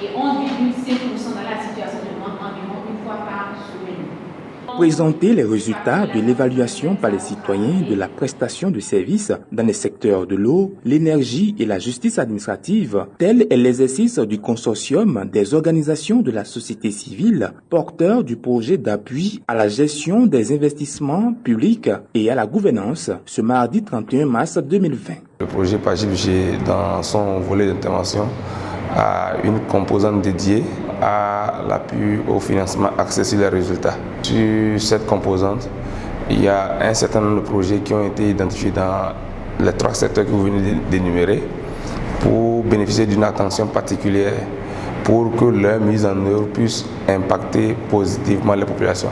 et 11,5% dans la situation de manque environ une fois par semaine. Présenter les résultats de l'évaluation par les citoyens de la prestation de services dans les secteurs de l'eau, l'énergie et la justice administrative, tel est l'exercice du consortium des organisations de la société civile, porteur du projet d'appui à la gestion des investissements publics et à la gouvernance, ce mardi 31 mars 2020. Le projet PAGIP-G, dans son volet d'intervention, a une composante dédiée à l'appui au financement axé sur les résultats. Sur cette composante, il y a un certain nombre de projets qui ont été identifiés dans les 3 secteurs que vous venez d'énumérer pour bénéficier d'une attention particulière pour que leur mise en œuvre puisse impacter positivement les populations.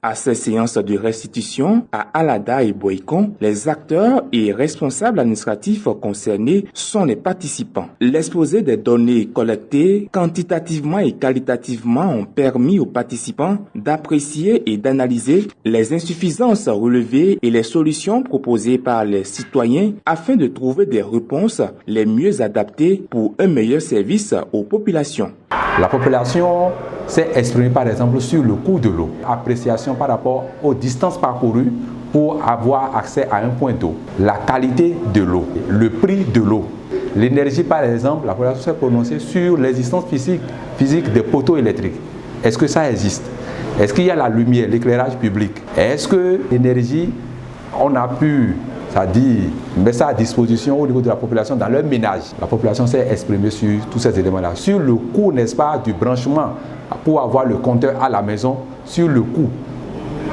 À ces séances de restitution à Alada et Boïkon, les acteurs et responsables administratifs concernés sont les participants. L'exposé des données collectées quantitativement et qualitativement ont permis aux participants d'apprécier et d'analyser les insuffisances relevées et les solutions proposées par les citoyens afin de trouver des réponses les mieux adaptées pour un meilleur service aux populations. La population s'est exprimée par exemple sur le coût de l'eau, appréciation par rapport aux distances parcourues pour avoir accès à un point d'eau, la qualité de l'eau, le prix de l'eau, l'énergie par exemple, la population s'est prononcée sur l'existence physique des poteaux électriques. Est-ce que ça existe? Est-ce qu'il y a la lumière, l'éclairage public? Est-ce que l'énergie, on a pu, c'est-à-dire mettre ça à disposition au niveau de la population dans leur ménage? La population s'est exprimée sur tous ces éléments-là. Sur le coût, n'est-ce pas, du branchement pour avoir le compteur à la maison, sur le coût.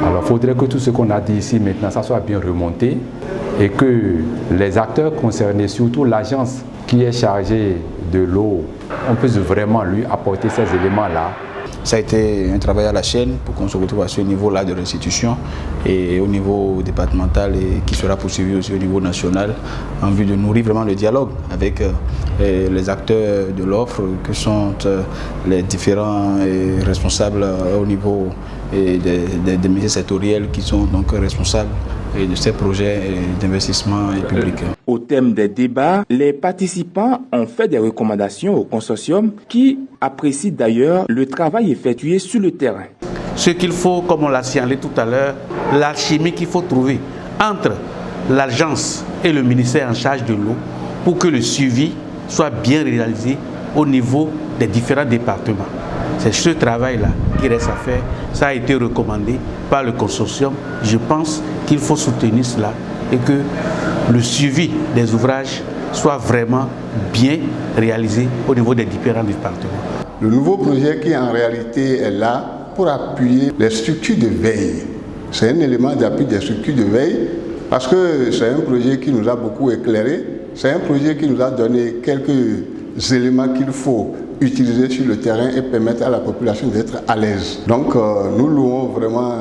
Alors il faudrait que tout ce qu'on a dit ici maintenant, ça soit bien remonté et que les acteurs concernés, surtout l'agence qui est chargée de l'eau, on puisse vraiment lui apporter ces éléments-là. Ça a été un travail à la chaîne pour qu'on se retrouve à ce niveau-là de restitution et au niveau départemental et qui sera poursuivi aussi au niveau national en vue de nourrir vraiment le dialogue avec les acteurs de l'offre que sont les différents responsables au niveau des métiers sectoriels qui sont donc responsables de ces projets d'investissement public. Au thème des débats, les participants ont fait des recommandations au consortium qui apprécie d'ailleurs le travail effectué sur le terrain. Ce qu'il faut, comme on l'a signalé tout à l'heure, l'alchimie qu'il faut trouver entre l'agence et le ministère en charge de l'eau pour que le suivi soit bien réalisé au niveau des différents départements. C'est ce travail-là qui reste à faire. Ça a été recommandé par le consortium. Je pense qu'il faut soutenir cela et que le suivi des ouvrages soit vraiment bien réalisé au niveau des différents départements. Le nouveau projet qui en réalité est là pour appuyer les structures de veille. C'est un élément d'appui des structures de veille parce que c'est un projet qui nous a beaucoup éclairé. C'est un projet qui nous a donné quelques éléments qu'il faut utiliser sur le terrain et permettre à la population d'être à l'aise. Donc nous louons vraiment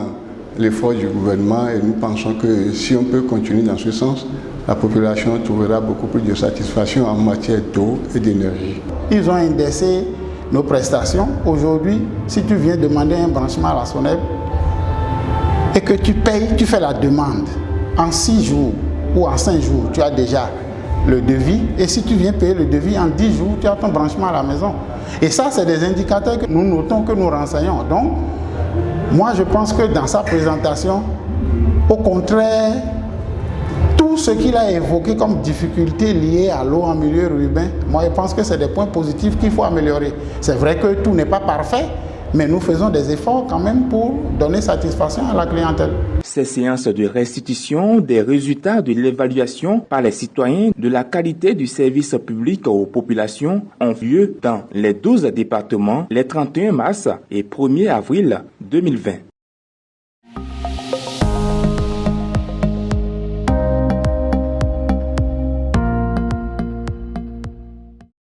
l'effort du gouvernement et nous pensons que si on peut continuer dans ce sens, la population trouvera beaucoup plus de satisfaction en matière d'eau et d'énergie. Ils ont indexé nos prestations. Aujourd'hui, si tu viens demander un branchement à la SONEB et que tu payes, tu fais la demande. En 6 jours ou en 5 jours, tu as déjà le devis. Et si tu viens payer le devis en 10 jours, tu as ton branchement à la maison. Et ça, c'est des indicateurs que nous notons, que nous renseignons. Donc, moi, je pense que dans sa présentation, au contraire, tout ce qu'il a évoqué comme difficultés liées à l'eau en milieu urbain, moi, je pense que c'est des points positifs qu'il faut améliorer. C'est vrai que tout n'est pas parfait, mais nous faisons des efforts quand même pour donner satisfaction à la clientèle. Ces séances de restitution des résultats de l'évaluation par les citoyens de la qualité du service public aux populations ont lieu dans les 12 départements les 31 mars et 1er avril 2020.